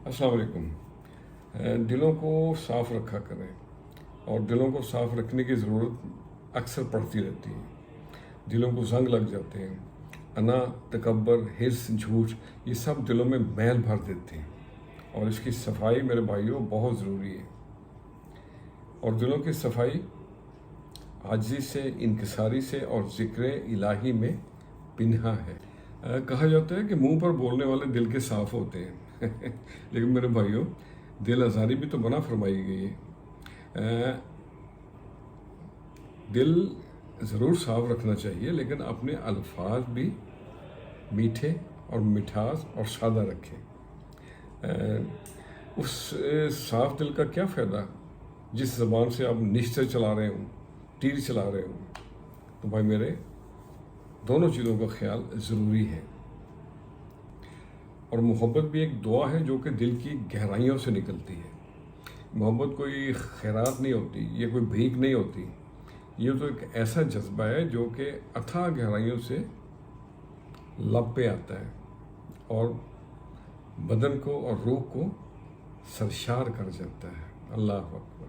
अस्सलाम वालेकुम। दिलों को साफ़ रखा करें और दिलों को साफ़ रखने की ज़रूरत अक्सर पड़ती रहती है। दिलों को जंग लग जाते हैं। अना, तकब्बर, हिर्स, झूठ, ये सब दिलों में मैल भर देते हैं और इसकी सफाई मेरे भाइयों बहुत ज़रूरी है। और दिलों की सफाई आजिज़ी से, इनकिसारी से और ज़िक्र इलाही में पिन्हा है। कहा जाता है कि मुंह पर बोलने वाले दिल के साफ़ होते हैं लेकिन मेरे भाइयों, दिल आज़ारी भी तो मना फरमाई गई है। दिल ज़रूर साफ़ रखना चाहिए, लेकिन अपने अल्फाज भी मीठे और मिठास और सादा रखें। उस साफ़ दिल का क्या फ़ायदा जिस ज़बान से आप निश्चय चला रहे हों, तीर चला रहे हों। तो भाई मेरे, दोनों चीज़ों का ख्याल ज़रूरी है। और मोहब्बत भी एक दुआ है जो कि दिल की गहराइयों से निकलती है। मोहब्बत कोई खैरात नहीं होती, ये कोई भीख नहीं होती। ये तो एक ऐसा जज्बा है जो कि अथाह गहराइयों से लब पे आता है और बदन को और रूह को सरशार कर जाता है। अल्लाह अकबर।